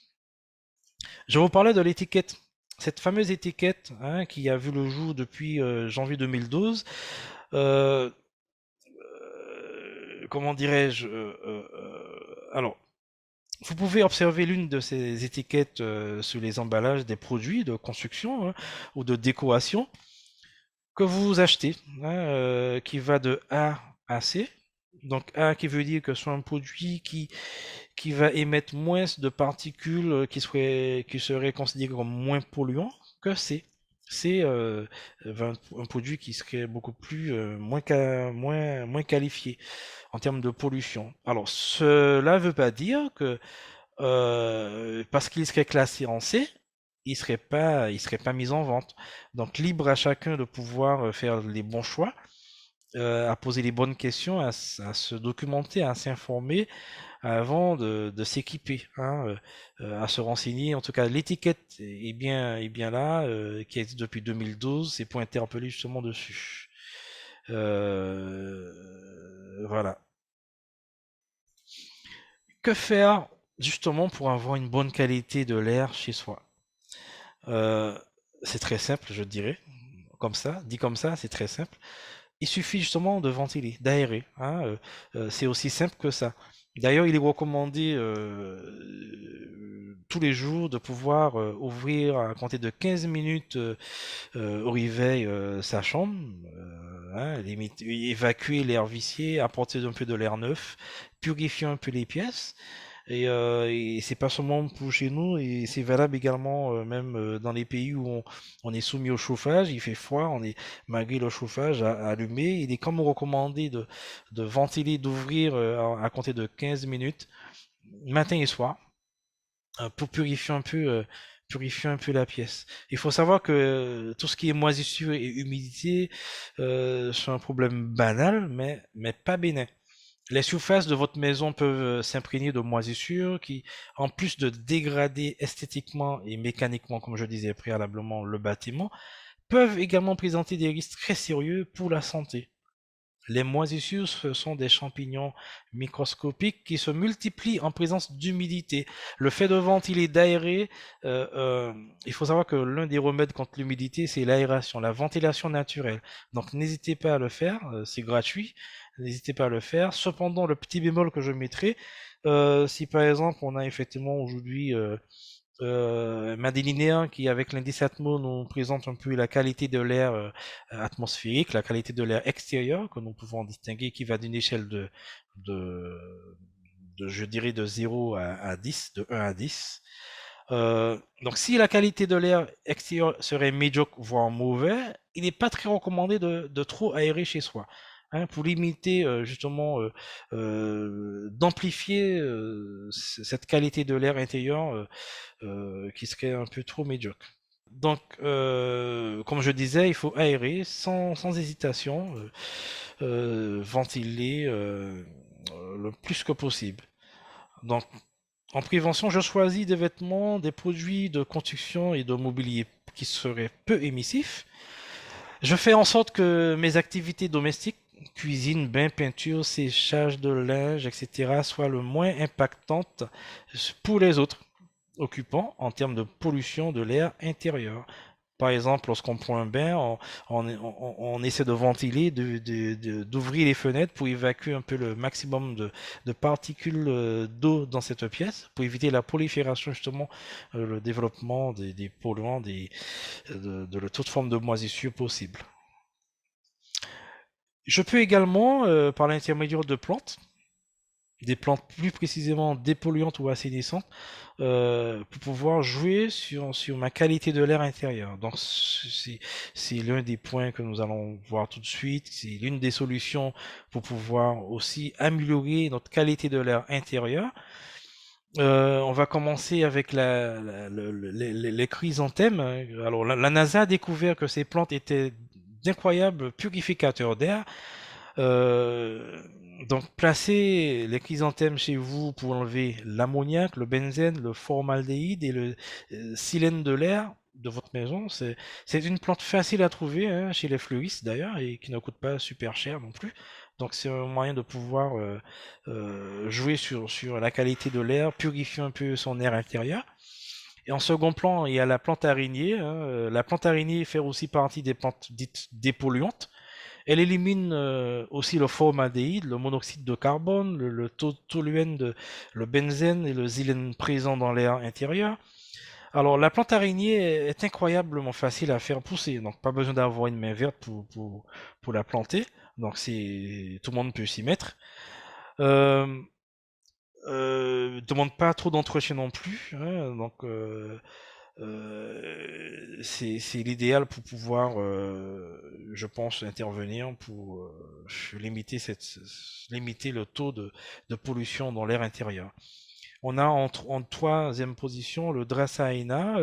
Je vous parlais de l'étiquette. Cette fameuse étiquette, hein, qui a vu le jour depuis janvier 2012. euh, Comment dirais-je, alors, vous pouvez observer l'une de ces étiquettes sur les emballages des produits de construction, hein, ou de décoration que vous achetez, hein, qui va de A à C. Donc A qui veut dire que ce soit un produit qui va émettre moins de particules qui seraient considérées comme moins polluants que C. C un produit qui serait beaucoup plus moins qualifié en termes de pollution. Alors cela ne veut pas dire que parce qu'il serait classé en C, il serait pas mis en vente. Donc libre à chacun de pouvoir faire les bons choix, à poser les bonnes questions, à se documenter, à s'informer avant de s'équiper, hein, à se renseigner. En tout cas, l'étiquette est bien là, qui existe depuis 2012, c'est pour interpeller justement dessus. Voilà. Que faire justement pour avoir une bonne qualité de l'air chez soi? Euh, c'est très simple, je dirais. Comme ça, dit comme ça, c'est très simple. Il suffit justement de ventiler, d'aérer, hein, c'est aussi simple que ça. D'ailleurs, il est recommandé tous les jours de pouvoir ouvrir à compter de 15 minutes au réveil sa chambre, hein, évacuer l'air vicié, apporter un peu de l'air neuf, purifier un peu les pièces. Et c'est pas seulement pour chez nous, et c'est valable également même dans les pays où on est soumis au chauffage, il fait froid, on est malgré le chauffage allumé, il est comme recommandé de ventiler, d'ouvrir à compter de 15 minutes, matin et soir, pour purifier un peu la pièce. Il faut savoir que tout ce qui est moisissure et humidité sont un problème banal, mais pas bénin. Les surfaces de votre maison peuvent s'imprégner de moisissures qui, en plus de dégrader esthétiquement et mécaniquement, comme je disais préalablement, le bâtiment, peuvent également présenter des risques très sérieux pour la santé. Les moisissures, ce sont des champignons microscopiques qui se multiplient en présence d'humidité. Le fait de ventiler, d'aérer, euh, euh, il faut savoir que l'un des remèdes contre l'humidité, c'est l'aération, la ventilation naturelle. Donc n'hésitez pas à le faire, c'est gratuit, n'hésitez pas à le faire. Cependant, le petit bémol que je mettrai, si par exemple on a effectivement aujourd'hui Madelinéen qui, avec l'indice Atmo, nous présente un peu la qualité de l'air atmosphérique, la qualité de l'air extérieur, que nous pouvons distinguer, qui va d'une échelle de, je dirais, de 0 à 10, de 1 à 10. Donc, si la qualité de l'air extérieur serait médiocre, voire mauvais, il n'est pas très recommandé de trop aérer chez soi, hein, pour limiter justement, d'amplifier cette qualité de l'air intérieur qui serait un peu trop médiocre. Donc, comme je disais, il faut aérer sans hésitation, ventiler le plus que possible. Donc, en prévention, je choisis des vêtements, des produits de construction et de mobilier qui seraient peu émissifs. Je fais en sorte que mes activités domestiques, cuisine, bain, peinture, séchage de linge, etc., soient le moins impactantes pour les autres occupants en termes de pollution de l'air intérieur. Par exemple, lorsqu'on prend un bain, on essaie de ventiler, d'ouvrir les fenêtres pour évacuer un peu le maximum de particules d'eau dans cette pièce, pour éviter la prolifération, justement, le développement des polluants, de toute forme de moisissure possible. Je peux également, par l'intermédiaire de plantes, des plantes plus précisément dépolluantes ou assainissantes, pour pouvoir jouer sur ma qualité de l'air intérieur. Donc c'est l'un des points que nous allons voir tout de suite. C'est l'une des solutions pour pouvoir aussi améliorer notre qualité de l'air intérieur. On va commencer avec les chrysanthèmes. Alors la NASA a découvert que ces plantes étaient d'incroyables purificateurs d'air. Euh, donc, placez les chrysanthèmes chez vous pour enlever l'ammoniac, le benzène, le formaldéhyde et le silène de l'air de votre maison. C'est une plante facile à trouver, hein, chez les fleuristes d'ailleurs, et qui ne coûte pas super cher non plus. Donc, c'est un moyen de pouvoir jouer sur la qualité de l'air, purifier un peu son air intérieur. Et en second plan, il y a la plante araignée, hein. La plante araignée fait aussi partie des plantes dites dépolluantes. Elle élimine aussi le formaldéhyde, le monoxyde de carbone, le toluène, le benzène et le xylène présents dans l'air intérieur. Alors, la plante araignée est incroyablement facile à faire pousser, donc pas besoin d'avoir une main verte pour la planter. Donc, tout le monde peut s'y mettre. Euh, Demande pas trop d'entretien non plus, hein, donc c'est l'idéal pour pouvoir, je pense, intervenir pour limiter le taux de pollution dans l'air intérieur. On a en troisième position le Dracaena.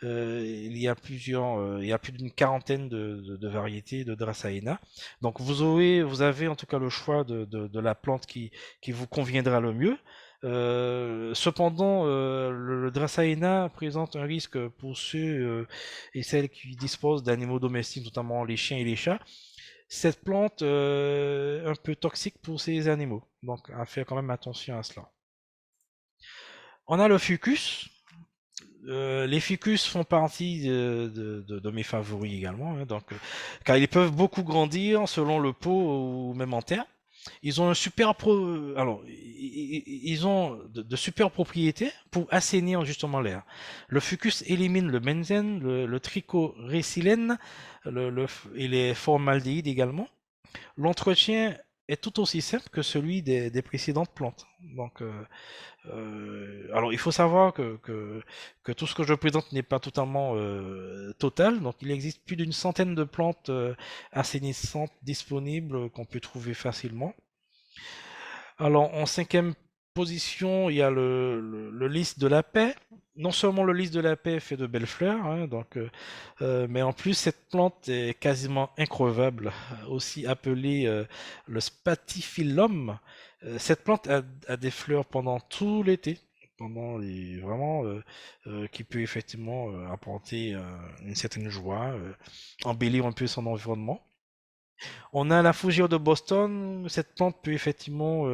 Il y a plus d'une quarantaine de variétés de Dracaena. Donc vous avez en tout cas le choix de la plante qui vous conviendra le mieux. Cependant, le Dracaena présente un risque pour ceux et celles qui disposent d'animaux domestiques, notamment les chiens et les chats. Cette plante un peu toxique pour ces animaux. Donc à faire quand même attention à cela. On a le fucus. Les ficus font partie de mes favoris également, hein, donc, car ils peuvent beaucoup grandir selon le pot ou même en terre. Ils ont un super alors ils ont de super propriétés pour assainir justement l'air. Le fucus élimine le benzène, le trichorésylène, et les formaldéhydes également. L'entretien est tout aussi simple que celui des précédentes plantes. Donc alors, il faut savoir que tout ce que je présente n'est pas totalement total. Donc, il existe plus d'une centaine de plantes assainissantes disponibles qu'on peut trouver facilement. Alors, en cinquième position, il y a le lys de la paix. Non seulement le lys de la paix fait de belles fleurs, hein, mais en plus, cette plante est quasiment increvable, aussi appelée le spathiphyllum. Cette plante a des fleurs pendant tout l'été, vraiment, qui peut effectivement apporter une certaine joie, embellir un peu son environnement. On a la fougère de Boston. Cette plante peut effectivement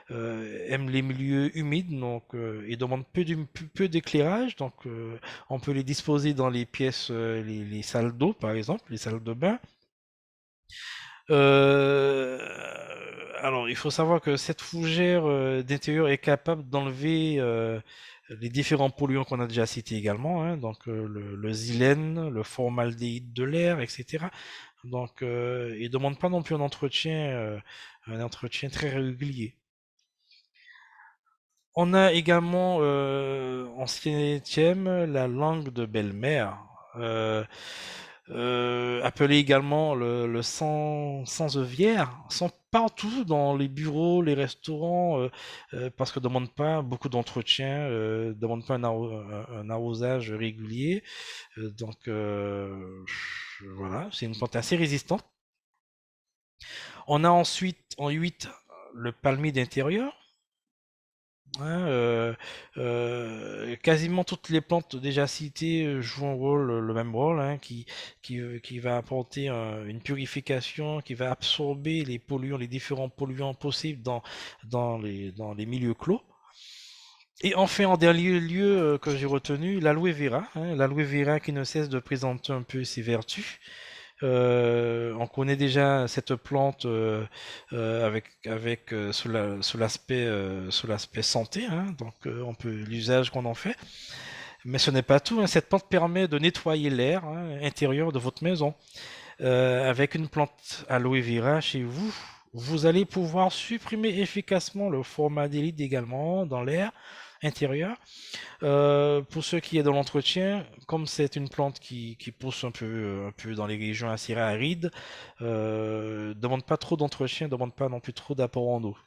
aime les milieux humides, donc et demande peu d'éclairage. Donc, on peut les disposer dans les pièces, les salles d'eau, par exemple, les salles de bain. Euh, alors, il faut savoir que cette fougère d'intérieur est capable d'enlever les différents polluants qu'on a déjà cités également, hein, donc le xylène, le formaldéhyde de l'air, etc. Donc, il ne demande pas non plus un entretien très régulier. On a également en septième la langue de belle-mère, euh, appelée également le sans-evière, sont partout dans les bureaux, les restaurants, parce que ne demande pas beaucoup d'entretien, demande pas un arrosage régulier. Voilà, c'est une plante assez résistante. On a ensuite en 8 le palmier d'intérieur. Hein, quasiment toutes les plantes déjà citées jouent le même rôle, hein, qui va apporter une purification, qui va absorber les polluants, les différents polluants possibles dans les milieux clos. Et enfin, en dernier lieu que j'ai retenu, l'aloe vera, hein, l'aloe vera qui ne cesse de présenter un peu ses vertus. On connaît déjà cette plante sous l'aspect santé, hein, donc on peut l'usage qu'on en fait. Mais ce n'est pas tout, hein. Cette plante permet de nettoyer l'air, hein, intérieur de votre maison. Avec une plante aloe vera chez vous, vous allez pouvoir supprimer efficacement le formaldéhyde également dans l'air intérieur. Pour ce qui est de l'entretien, comme c'est une plante qui pousse un peu dans les régions assez arides, demande pas trop d'entretien, demande pas non plus trop d'apport en eau.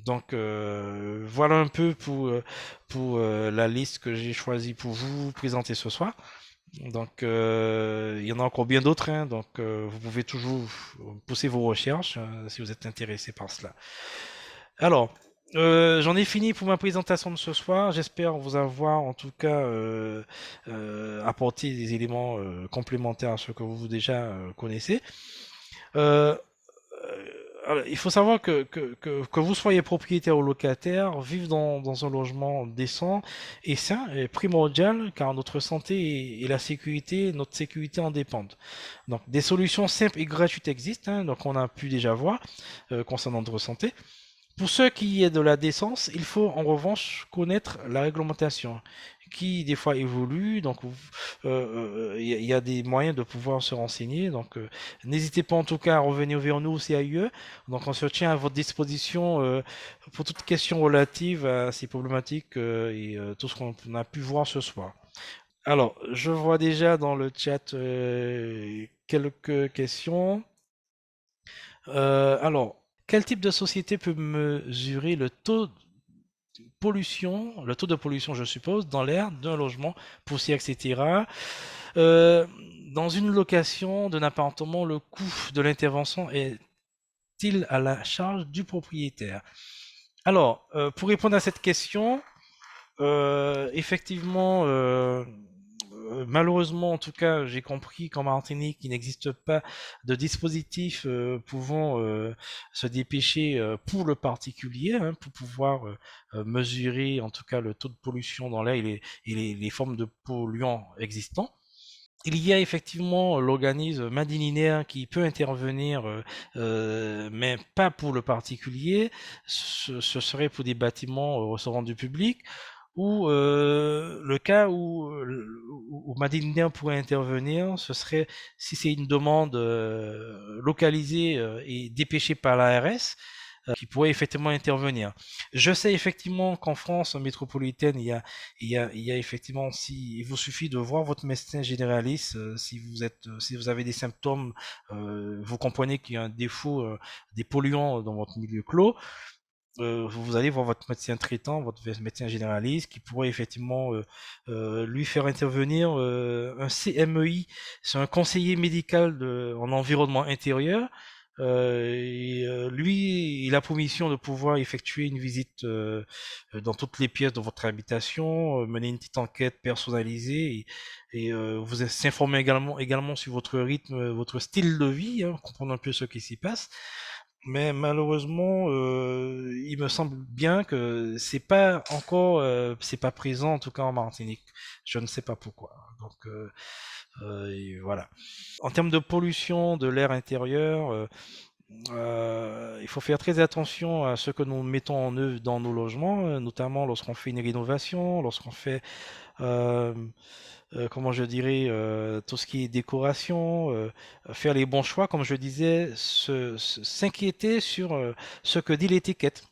Donc voilà un peu pour la liste que j'ai choisie pour vous présenter ce soir. Donc il y en a encore bien d'autres, hein, donc vous pouvez toujours pousser vos recherches si vous êtes intéressé par cela. Alors, j'en ai fini pour ma présentation de ce soir. J'espère vous avoir en tout cas apporté des éléments complémentaires à ce que vous déjà connaissez. Euh, Alors, il faut savoir que vous soyez propriétaire ou locataire, vivre dans un logement décent et sain est primordial car notre santé et la sécurité, notre sécurité en dépendent. Donc, des solutions simples et gratuites existent, hein, donc on a pu déjà voir concernant notre santé. Pour ce qui est de la décence, il faut en revanche connaître la réglementation qui des fois évolue. Donc, il y a des moyens de pouvoir se renseigner. Donc, n'hésitez pas en tout cas à revenir vers nous au CAUE. Donc, on se tient à votre disposition pour toute question relative à ces problématiques et tout ce qu'on a pu voir ce soir. Alors, je vois déjà dans le chat quelques questions. Alors, quel type de société peut mesurer le taux de pollution, je suppose, dans l'air d'un logement, poussière, etc. Euh, Dans une location d'un appartement, le coût de l'intervention est-il à la charge du propriétaire? Alors, pour répondre à cette question, effectivement, malheureusement, en tout cas, j'ai compris qu'en Martinique, il n'existe pas de dispositif pouvant se dépêcher pour le particulier, hein, pour pouvoir mesurer en tout cas le taux de pollution dans l'air et les formes de polluants existants. Il y a effectivement l'organisme Madininaire qui peut intervenir, mais pas pour le particulier. Ce serait pour des bâtiments recevant du public ou le cas où Madininaire pourrait intervenir, ce serait si c'est une demande localisée et dépêchée par l'ARS qui pourrait effectivement intervenir. Je sais effectivement qu'en France métropolitaine, il y a effectivement, si il vous suffit de voir votre médecin généraliste, si vous avez des symptômes, vous comprenez qu'il y a un défaut des polluants dans votre milieu clos. Vous allez voir votre médecin traitant, votre médecin généraliste, qui pourrait effectivement lui faire intervenir un CMEI, c'est un conseiller médical en environnement intérieur. Lui, il a pour mission de pouvoir effectuer une visite dans toutes les pièces de votre habitation, mener une petite enquête personnalisée et vous s'informer également sur votre rythme, votre style de vie, hein, comprendre un peu ce qui s'y passe. Mais malheureusement, il me semble bien que c'est pas présent en tout cas en Martinique. Je ne sais pas pourquoi. Donc et voilà. En termes de pollution de l'air intérieur, il faut faire très attention à ce que nous mettons en œuvre dans nos logements, notamment lorsqu'on fait une rénovation, lorsqu'on fait euh, comment je dirais, tout ce qui est décoration, faire les bons choix, comme je disais, s'inquiéter sur ce que dit l'étiquette.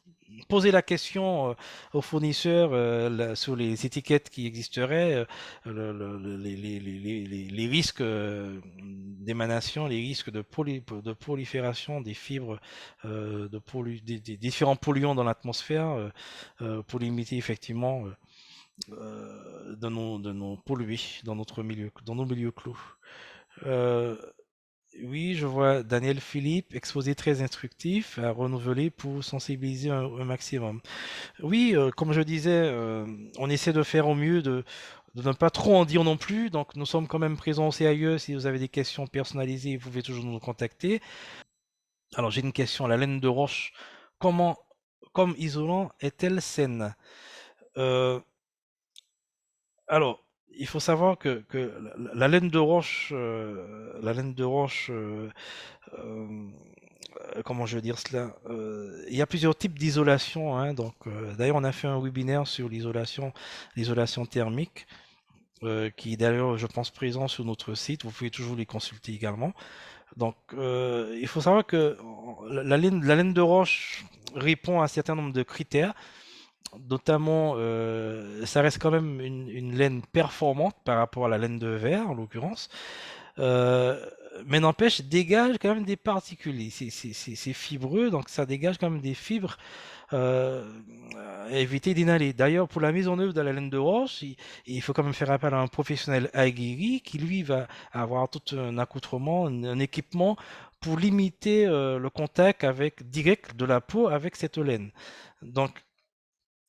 Poser la question aux fournisseurs sur les étiquettes qui existeraient, les risques d'émanation, les risques de prolifération des fibres, des différents polluants dans l'atmosphère, pour limiter effectivement de nos polluer dans nos milieux clos. Euh, oui, je vois Daniel Philippe, exposé très instructif, à renouveler pour sensibiliser un maximum. Oui, comme je disais, on essaie de faire au mieux de ne pas trop en dire non plus. Donc, nous sommes quand même présents au CAIE. Si vous avez des questions personnalisées, vous pouvez toujours nous contacter. Alors, j'ai une question. La laine de roche, comment, comme isolant, est-elle saine? Euh, Alors, il faut savoir que la laine de roche, euh, comment je veux dire cela? Il y a plusieurs types d'isolation, hein, donc, d'ailleurs, on a fait un webinaire sur l'isolation thermique, qui est d'ailleurs, je pense, présent sur notre site. Vous pouvez toujours les consulter également. Donc, il faut savoir que la laine de roche répond à un certain nombre de critères. Notamment, ça reste quand même une laine performante par rapport à la laine de verre, en l'occurrence. Euh, mais n'empêche, dégage quand même des particules. C'est fibreux, donc ça dégage quand même des fibres euh, à éviter d'inhaler. D'ailleurs, pour la mise en œuvre de la laine de roche, il faut quand même faire appel à un professionnel aguerri qui, lui, va avoir tout un accoutrement, un équipement pour limiter le contact direct de la peau avec cette laine. Donc,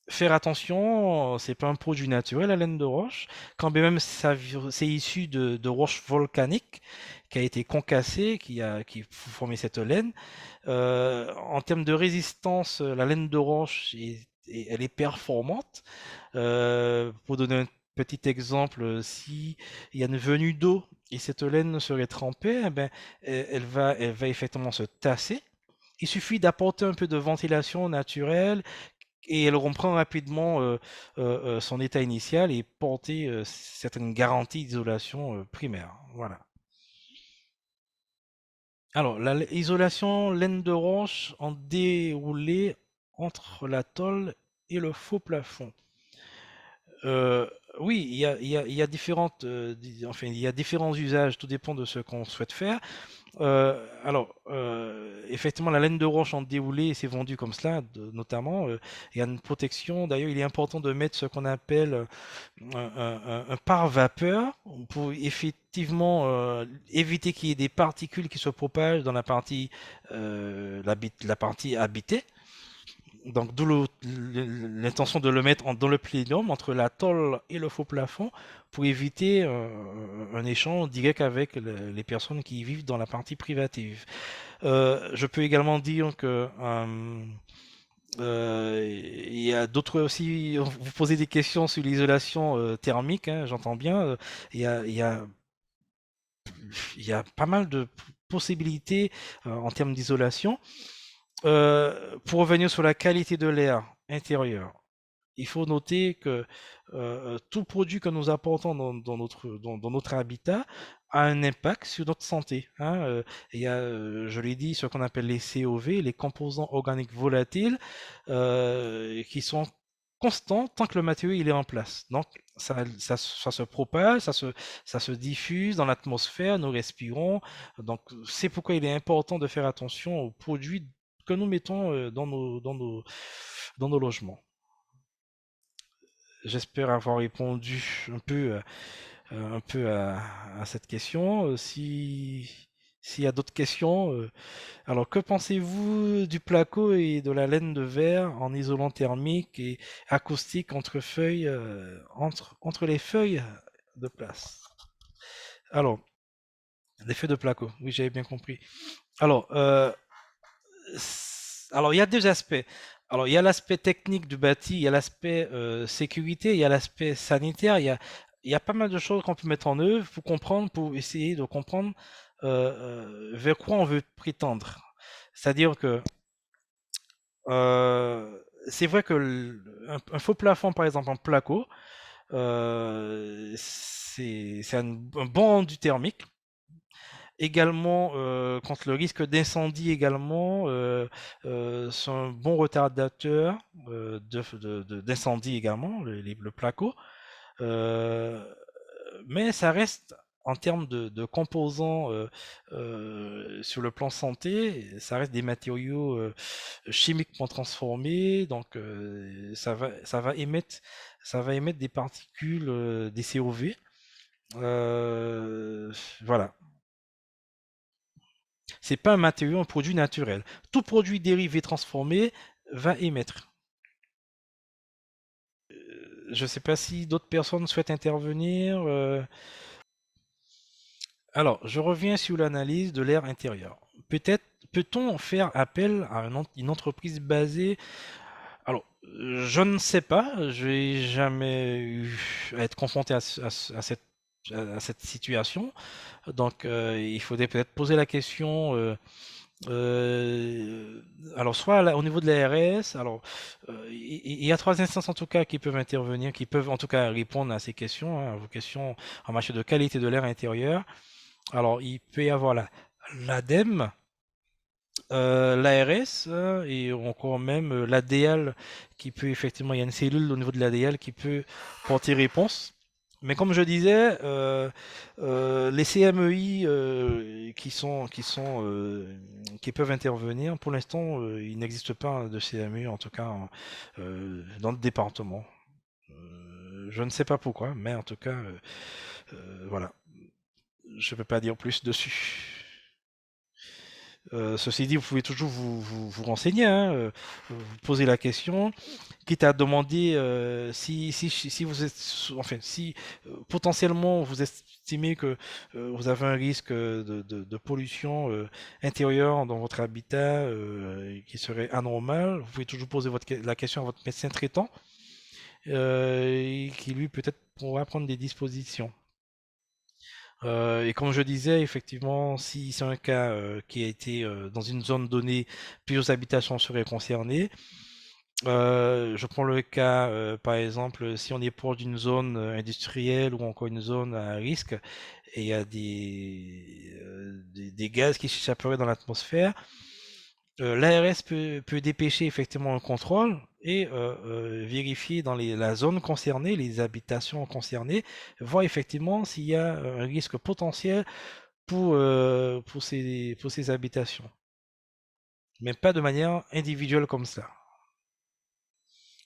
faire attention, c'est pas un produit naturel, la laine de roche, quand bien même c'est issu de roches volcaniques qui a été concassée, qui formait cette laine. En termes de résistance, la laine de roche, elle est performante. Pour donner un petit exemple, si il y a une venue d'eau et cette laine serait trempée, eh ben, elle va effectivement se tasser. Il suffit d'apporter un peu de ventilation naturelle et elle reprend rapidement son état initial et porter certaines garanties d'isolation primaire. Voilà. Alors, l'isolation laine de roche en déroulé entre la tôle et le faux plafond. Euh, oui, il y a différentes, enfin, il y a différents usages, tout dépend de ce qu'on souhaite faire. Effectivement, la laine de roche en déroulé, c'est vendu comme cela, notamment. Il y a une protection. D'ailleurs, il est important de mettre ce qu'on appelle un pare-vapeur pour effectivement éviter qu'il y ait des particules qui se propagent dans la partie habitée. Donc, d'où l'intention de le mettre dans le plénium entre la tôle et le faux plafond pour éviter un échange direct avec les personnes qui vivent dans la partie privative. Je peux également dire que il y a d'autres aussi. Vous posez des questions sur l'isolation thermique, hein, j'entends bien. Il y a, il y a, il y a pas mal de possibilités en termes d'isolation. Pour revenir sur la qualité de l'air intérieur, il faut noter que tout produit que nous apportons dans notre habitat a un impact sur notre santé, hein. Il y a, je l'ai dit, ce qu'on appelle les COV, les composants organiques volatiles, qui sont constants tant que le matériau il est en place. Donc ça se propage, ça se diffuse dans l'atmosphère, nous respirons. Donc c'est pourquoi il est important de faire attention aux produits que nous mettons dans nos logements. J'espère avoir répondu un peu à cette question. S'il y a d'autres questions, alors que pensez-vous du placo et de la laine de verre en isolant thermique et acoustique entre feuilles, entre les feuilles de place? Alors, les feuilles de placo, oui, j'avais bien compris. Alors, alors, il y a deux aspects. Alors, il y a l'aspect technique du bâti, il y a l'aspect sécurité, il y a l'aspect sanitaire, il y a pas mal de choses qu'on peut mettre en œuvre pour comprendre, pour essayer de comprendre vers quoi on veut prétendre. C'est-à-dire que c'est vrai que un faux plafond, par exemple, en placo, c'est un bon rendu thermique. Également, contre le risque d'incendie également, c'est un bon retardateur d'incendie également, le placo. Euh, mais ça reste, en termes de composants sur le plan santé, ça reste des matériaux chimiquement transformés, donc ça va émettre des particules, des COV. Voilà. C'est pas un matériau, un produit naturel. Tout produit dérivé transformé va émettre. Je ne sais pas si d'autres personnes souhaitent intervenir. Alors, je reviens sur l'analyse de l'air intérieur. Peut-être peut-on faire appel à une entreprise basée. Alors, je ne sais pas. Je n'ai jamais eu à être confronté à cette situation. Donc, il faudrait peut-être poser la question. Euh, alors, soit au niveau de l'ARS, alors il y a trois instances en tout cas qui peuvent intervenir, qui peuvent en tout cas répondre à ces questions, hein, à vos questions en matière de qualité de l'air intérieur. Alors, il peut y avoir l'ADEME, l'ARS et encore même l'ADL qui peut effectivement, il y a une cellule au niveau de l'ADL qui peut porter réponse. Mais comme je disais, les CMEI qui peuvent intervenir, pour l'instant, il n'existe pas de CMEI, en tout cas dans le département. Je ne sais pas pourquoi, mais en tout cas, voilà, je ne peux pas dire plus dessus. Ceci dit, vous pouvez toujours vous renseigner, hein, vous poser la question, quitte à demander si vous êtes, enfin, si potentiellement vous estimez que vous avez un risque de pollution intérieure dans votre habitat qui serait anormal, vous pouvez toujours poser la question à votre médecin traitant et qui lui peut-être pourra prendre des dispositions. Et comme je disais, effectivement, si c'est un cas qui a été dans une zone donnée, plusieurs habitations seraient concernées. Je prends le cas, par exemple, si on est proche d'une zone industrielle ou encore une zone à risque, et il y a des gaz qui s'échapperaient dans l'atmosphère, l'ARS peut dépêcher effectivement un contrôle et vérifier dans la zone concernée, les habitations concernées, voir effectivement s'il y a un risque potentiel pour ces habitations, mais pas de manière individuelle comme ça.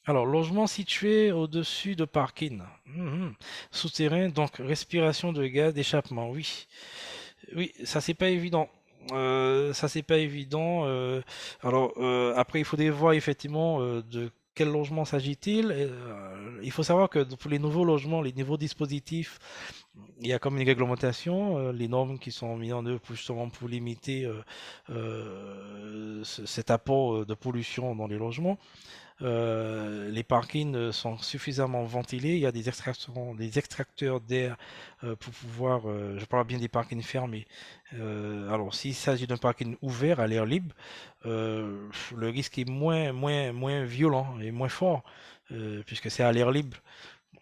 Alors, logement situé au-dessus de parking. Souterrain, donc respiration de gaz d'échappement. Oui, oui, ça c'est pas évident. Ça c'est pas évident. Alors après, il faudrait voir effectivement de quel logement s'agit-il. Il faut savoir que pour les nouveaux logements, les nouveaux dispositifs, il y a comme une réglementation, les normes qui sont mises en œuvre justement pour limiter cet apport de pollution dans les logements. Les parkings sont suffisamment ventilés. Il y a des extracteurs d'air pour pouvoir. Je parle bien des parkings fermés. Alors, s'il s'agit d'un parking ouvert à l'air libre, le risque est moins violent et moins fort puisque c'est à l'air libre.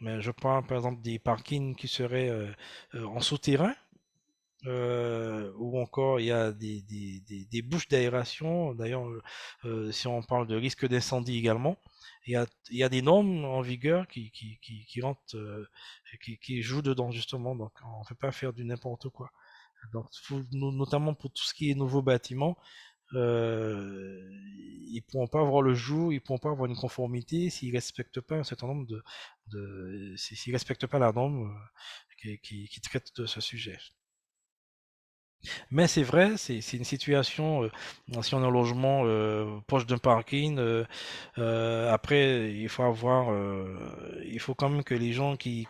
Mais je parle par exemple des parkings qui seraient en souterrain. Ou encore il y a des bouches d'aération. D'ailleurs, si on parle de risque d'incendie également, il y a des normes en vigueur qui rentrent, qui jouent dedans justement. Donc, on ne peut pas faire du n'importe quoi. Donc, notamment pour tout ce qui est nouveaux bâtiments, ils pourront pas avoir le jour, ils pourront pas avoir une conformité s'ils respectent pas un certain nombre s'ils respectent pas la norme qui traite de ce sujet. Mais c'est vrai, c'est une situation, si on est en logement proche d'un parking, après, il faut quand même que les gens qui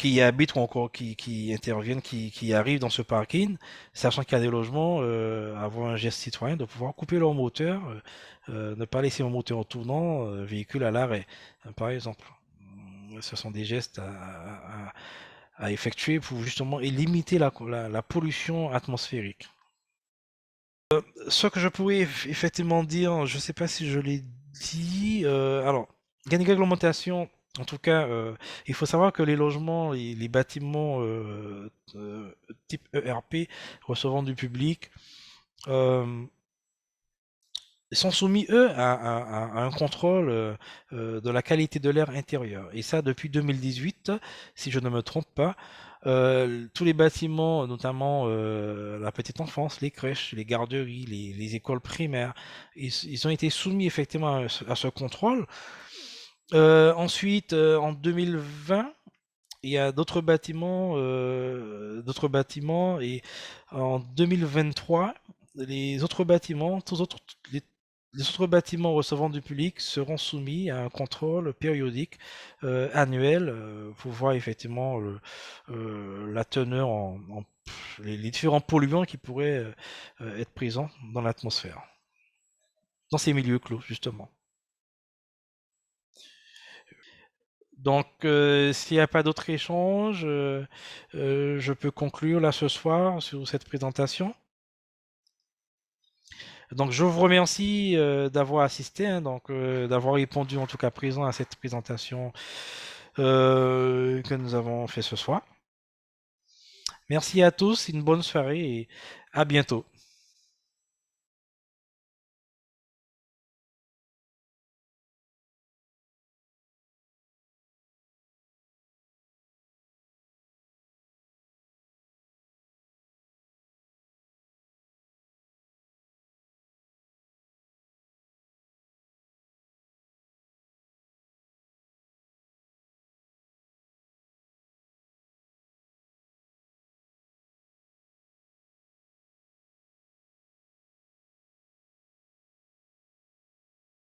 y habitent ou encore qui interviennent, qui arrivent dans ce parking, sachant qu'il y a des logements, avoir un geste citoyen de pouvoir couper leur moteur, ne pas laisser un moteur en tournant, véhicule à l'arrêt, par exemple. Ce sont des gestes à effectuer pour justement limiter la pollution atmosphérique. Ce que je pourrais effectivement dire, je ne sais pas si je l'ai dit, alors, il y a une réglementation, en tout cas, il faut savoir que les logements, les bâtiments type ERP recevant du public, euh, sont soumis, eux, à un contrôle de la qualité de l'air intérieur. Et ça, depuis 2018, si je ne me trompe pas, tous les bâtiments, notamment la petite enfance, les crèches, les garderies, les écoles primaires, ils ont été soumis effectivement à ce contrôle. Ensuite, en 2020, il y a d'autres bâtiments, et en 2023, les autres bâtiments, les autres bâtiments recevant du public seront soumis à un contrôle périodique annuel pour voir effectivement la teneur les différents polluants qui pourraient être présents dans l'atmosphère, dans ces milieux clos justement. Donc, s'il n'y a pas d'autres échanges, je peux conclure là ce soir sur cette présentation. Donc, je vous remercie d'avoir assisté, hein, donc d'avoir répondu en tout cas présent à cette présentation que nous avons fait ce soir. Merci à tous, une bonne soirée et à bientôt.